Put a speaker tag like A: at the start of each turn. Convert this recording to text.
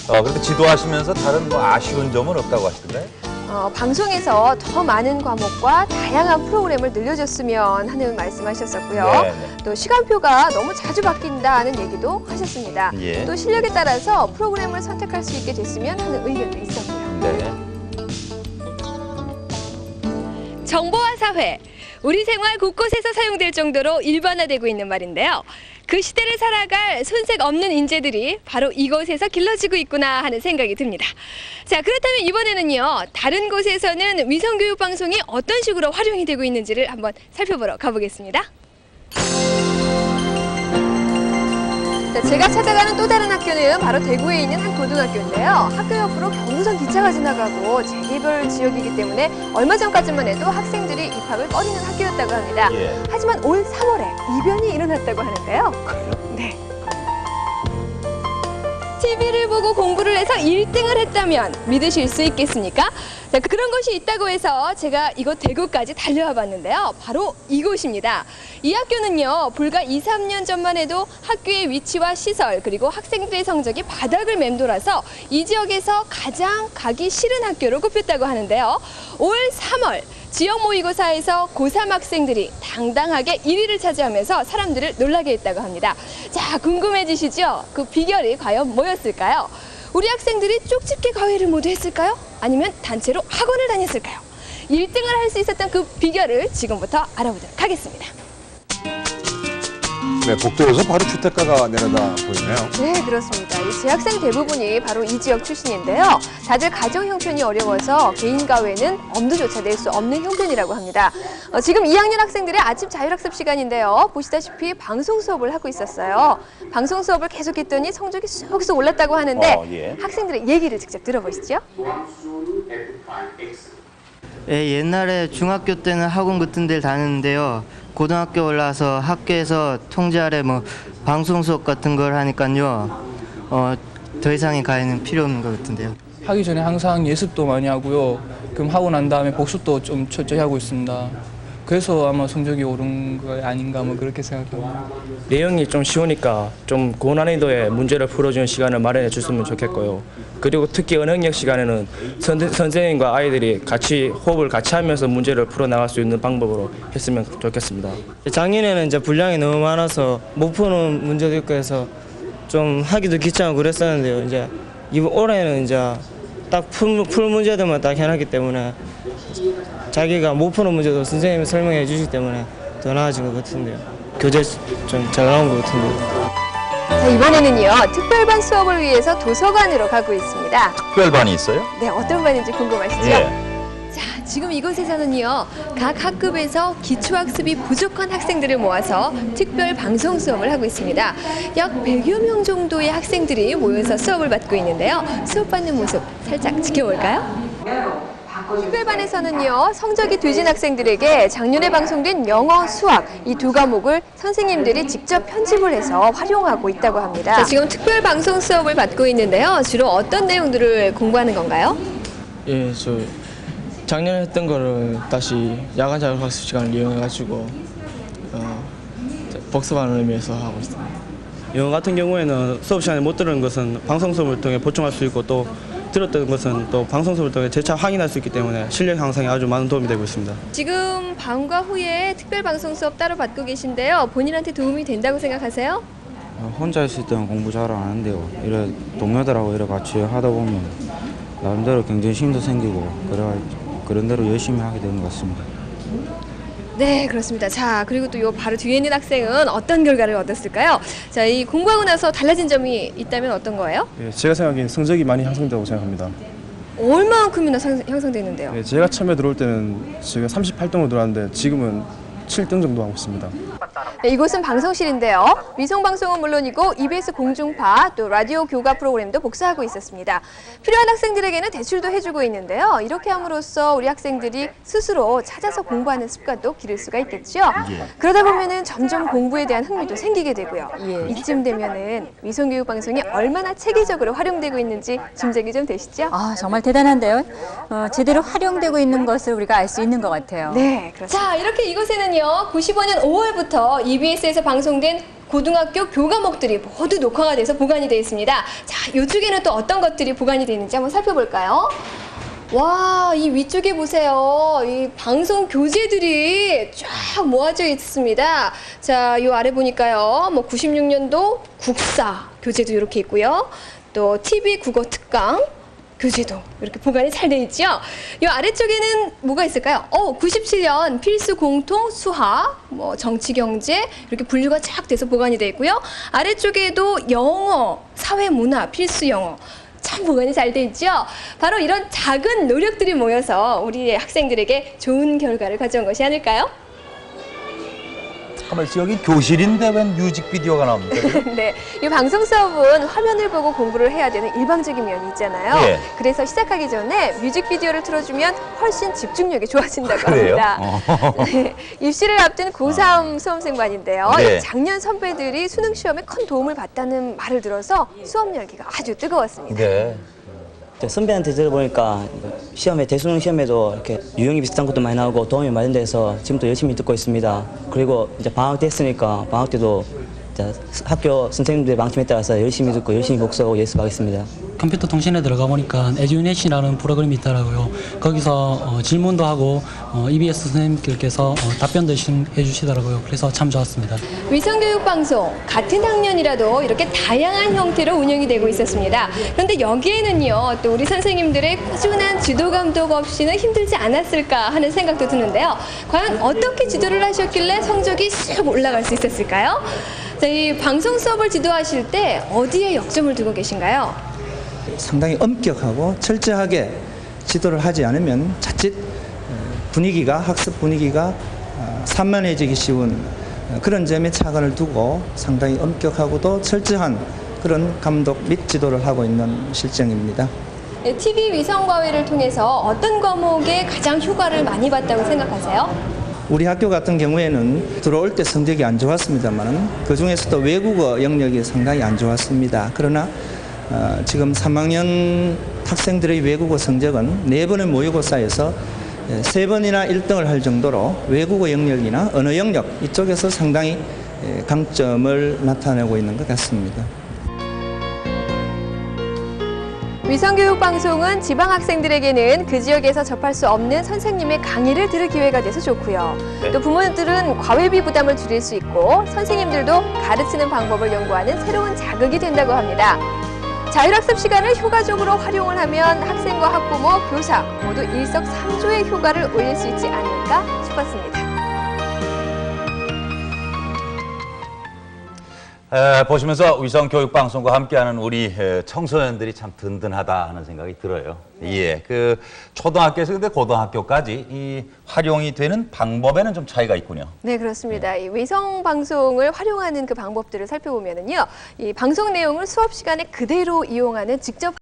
A: 그렇게 지도하시면서 다른 뭐 아쉬운 점은 없다고 하시던가요?
B: 방송에서 더 많은 과목과 다양한 프로그램을 늘려줬으면 하는 말씀하셨었고요.
A: 네네.
B: 또 시간표가 너무 자주 바뀐다는 얘기도 하셨습니다.
A: 예.
B: 또 실력에 따라서 프로그램을 선택할 수 있게 됐으면 하는 의견도 있었고요.
A: 네.
C: 정보화 사회, 우리 생활 곳곳에서 사용될 정도로 일반화되고 있는 말인데요. 그 시대를 살아갈 손색 없는 인재들이 바로 이곳에서 길러지고 있구나 하는 생각이 듭니다. 자, 그렇다면 이번에는요, 다른 곳에서는 위성교육 방송이 어떤 식으로 활용이 되고 있는지를 한번 살펴보러 가보겠습니다.
B: 자, 제가 찾아가는 또 다른 학교는 바로 대구에 있는 한 고등학교인데요. 학교 옆으로 경부선 기차가 지나가고 재개발 지역이기 때문에 얼마 전까지만 해도 학생들이 입학을 꺼리는 학교였다고 합니다.
A: 예.
B: 하지만 올 3월에 이변이 일어났다고 하는데요. 네.
C: TV를 보고 공부를 해서 1등을 했다면 믿으실 수 있겠습니까? 자, 그런 곳이 있다고 해서 제가 이곳 대구까지 달려와 봤는데요. 바로 이곳입니다. 이 학교는요, 불과 2, 3년 전만 해도 학교의 위치와 시설 그리고 학생들의 성적이 바닥을 맴돌아서 이 지역에서 가장 가기 싫은 학교로 꼽혔다고 하는데요. 올 3월 지역 모의고사에서 고3 학생들이 당당하게 1위를 차지하면서 사람들을 놀라게 했다고 합니다. 자, 궁금해지시죠? 그 비결이 과연 뭐였을까요? 우리 학생들이 쪽집게 과외를 모두 했을까요? 아니면 단체로 학원을 다녔을까요? 1등을 할 수 있었던 그 비결을 지금부터 알아보도록 하겠습니다.
D: 네, 복도에서 바로 주택가가 내려다 보이네요.
B: 네, 그렇습니다. 이 재학생 대부분이 바로 이 지역 출신인데요. 다들 가정 형편이 어려워서 개인 과외는 엄두조차 낼 수 없는 형편이라고 합니다. 지금 2학년 학생들의 아침 자율학습 시간인데요. 보시다시피 방송 수업을 하고 있었어요. 방송 수업을 계속했더니 성적이 쑥쑥 올랐다고 하는데
A: 예.
B: 학생들의 얘기를 직접 들어보시죠.
E: 예, 옛날에 중학교 때는 학원 같은 데를 다녔는데요. 고등학교 올라와서 학교에서 통제 아래 뭐 방송 수업 같은 걸 하니까요. 더 이상의 과외는 필요 없는 것 같은데요.
F: 하기 전에 항상 예습도 많이 하고요. 그럼 하고 난 다음에 복습도 좀 철저히 하고 있습니다. 그래서 아마 성적이 오른 거 아닌가 뭐 그렇게 생각합니다.
G: 내용이 좀 쉬우니까 좀 고난이도의 문제를 풀어주는 시간을 마련해 줬으면 좋겠고요. 그리고 특히 언어능력 시간에는 선생님과 아이들이 같이 호흡을 같이 하면서 문제를 풀어나갈 수 있는 방법으로 했으면 좋겠습니다.
E: 작년에는 이제 분량이 너무 많아서 못 푸는 문제도 있고 해서 좀 하기도 귀찮고 그랬었는데요. 이제 이번 올해는 이제 딱 풀 문제들만 딱 해놨기 때문에 자기가 못 푸는 문제도 선생님이 설명해 주시기 때문에 더 나아진 것 같은데요. 교재 좀 잘 나온 것 같은데요.
B: 자, 이번에는요. 특별반 수업을 위해서 도서관으로 가고 있습니다.
A: 특별반이 있어요?
B: 네, 어떤 반인지 궁금하시죠?
A: 예.
C: 자, 지금 이곳에서는요, 각 학급에서 기초학습이 부족한 학생들을 모아서 특별 방송 수업을 하고 있습니다. 약 100여 명 정도의 학생들이 모여서 수업을 받고 있는데요. 수업 받는 모습 살짝 지켜볼까요?
B: 특별반에서는요, 성적이 뒤진 학생들에게 작년에 방송된 영어, 수학 이 두 과목을 선생님들이 직접 편집을 해서 활용하고 있다고 합니다.
C: 자, 지금 특별 방송 수업을 받고 있는데요. 주로 어떤 내용들을 공부하는 건가요?
H: 예, 저 작년에 했던 거를 다시 야간 자율학습 시간을 이용해가지고 복습하는 의미에서 하고 있습니다.
G: 영어 같은 경우에는 수업 시간에 못 들은 것은 방송 수업을 통해 보충할 수 있고 또 들었던 것은 또 방송 수업을 통해 재차 확인할 수 있기 때문에 실력 향상에 아주 많은 도움이 되고 있습니다.
C: 지금 방과 후에 특별 방송 수업 따로 받고 계신데요. 본인한테 도움이 된다고 생각하세요?
I: 혼자 있을 때는 공부 잘 안 하는데요. 이래 동료들하고 이래 같이 하다 보면 나름대로 경쟁심도 생기고 그런 대로 열심히 하게 되는 것 같습니다.
C: 네, 그렇습니다. 자, 그리고 또 요 바로 뒤에 있는 학생은 어떤 결과를 얻었을까요? 자, 이 공부하고 나서 달라진 점이 있다면 어떤 거예요?
J: 예, 제가 생각하기엔 성적이 많이 향상되다고 생각합니다.
C: 얼마만큼이나 향상되는데요?
J: 예, 제가 처음에 들어올 때는 제가 38등으로 들어왔는데 지금은 7등 정도 하고 있습니다.
B: 네, 이곳은 방송실인데요. 위성방송은 물론이고 EBS 공중파 또 라디오 교과 프로그램도 복사하고 있었습니다. 필요한 학생들에게는 대출도 해주고 있는데요. 이렇게 함으로써 우리 학생들이 스스로 찾아서 공부하는 습관도 기를 수가 있겠죠. 그러다 보면은 점점 공부에 대한 흥미도 생기게 되고요. 이쯤 되면은 위성교육방송이 얼마나 체계적으로 활용되고 있는지 짐작이 좀 되시죠?
K: 아, 정말 대단한데요. 제대로 활용되고 있는 것을 우리가 알 수 있는 것 같아요.
B: 네, 그렇습니다.
C: 자, 이렇게 이곳에는요, 올해는요 95년 5월부터 EBS에서 방송된 고등학교 교과목들이 모두 녹화가 돼서 보관이 되어 있습니다. 자, 이쪽에는 또 어떤 것들이 보관이 되어 있는지 한번 살펴볼까요? 와, 이 위쪽에 보세요. 이 방송 교재들이 쫙 모아져 있습니다. 자, 이 아래 보니까요. 뭐 96년도 국사 교재도 이렇게 있고요. 또 TV 국어 특강 교재도 이렇게 보관이 잘 돼 있죠. 이 아래쪽에는 뭐가 있을까요? 97년 필수 공통 수학, 뭐 정치 경제 이렇게 분류가 쫙 돼서 보관이 돼 있고요. 아래쪽에도 영어, 사회 문화 필수 영어 참 보관이 잘 돼 있죠. 바로 이런 작은 노력들이 모여서 우리 학생들에게 좋은 결과를 가져온 것이 아닐까요?
A: 잠깐만, 여기 교실인데 웬 뮤직비디오가 나옵니까?
B: 네, 이 방송 수업은 화면을 보고 공부를 해야 되는 일방적인 면이 있잖아요.
A: 예.
B: 그래서 시작하기 전에 뮤직비디오를 틀어주면 훨씬 집중력이 좋아진다고
A: 그래요?
B: 합니다. 네, 입시를 앞둔 고3 수험생반인데요.
A: 네.
B: 작년 선배들이 수능 시험에 큰 도움을 받다는 말을 들어서 수업 열기가 아주 뜨거웠습니다.
A: 네.
K: 선배한테 들어보니까 시험에 대수능 시험에도 이렇게 유형이 비슷한 것도 많이 나오고 도움이 많이 돼서 지금도 열심히 듣고 있습니다. 그리고 이제 방학 때 했으니까 방학 때도 이제 학교 선생님들의 방침에 따라서 열심히 듣고 열심히 복습하고 연습하겠습니다.
L: 컴퓨터 통신에 들어가 보니까 에듀넷이라는 프로그램이 있더라고요. 거기서 질문도 하고 EBS 선생님께서 답변도 해주시더라고요. 그래서 참 좋았습니다.
C: 위성교육방송 같은 학년이라도 이렇게 다양한 형태로 운영이 되고 있었습니다. 그런데 여기에는요 또 우리 선생님들의 꾸준한 지도 감독 없이는 힘들지 않았을까 하는 생각도 드는데요. 과연 어떻게 지도를 하셨길래 성적이 쑥 올라갈 수 있었을까요? 자, 이 방송 수업을 지도하실 때 어디에 역점을 두고 계신가요?
M: 상당히 엄격하고 철저하게 지도를 하지 않으면 자칫 분위기가 학습 분위기가 산만해지기 쉬운 그런 점에 차관을 두고 상당히 엄격하고도 철저한 그런 감독 및 지도를 하고 있는 실정입니다.
C: TV 위성과외를 통해서 어떤 과목에 가장 효과를 많이 봤다고 생각하세요?
M: 우리 학교 같은 경우에는 들어올 때 성적이 안 좋았습니다만 그 중에서도 외국어 영역이 상당히 안 좋았습니다. 그러나 지금 3학년 학생들의 외국어 성적은 4번의 모의고사에서 3번이나 1등을 할 정도로 외국어 영역이나 언어 영역 이쪽에서 상당히 강점을 나타내고 있는 것 같습니다.
B: 위성교육방송은 지방 학생들에게는 그 지역에서 접할 수 없는 선생님의 강의를 들을 기회가 돼서 좋고요.
A: 네.
B: 또 부모들은 과외비 부담을 줄일 수 있고 선생님들도 가르치는 방법을 연구하는 새로운 자극이 된다고 합니다. 자율학습 시간을 효과적으로 활용을 하면 학생과 학부모, 교사 모두 일석삼조의 효과를 올릴 수 있지 않을까 싶었습니다.
A: 보시면서 위성교육방송과 함께하는 우리 청소년들이 참 든든하다 하는 생각이 들어요. 예, 그 초등학교에서 근데 고등학교까지 이 활용이 되는 방법에는 좀 차이가 있군요.
B: 네, 그렇습니다. 이 위성 방송을 활용하는 그 방법들을 살펴보면은요, 이 방송 내용을 수업 시간에 그대로 이용하는 직접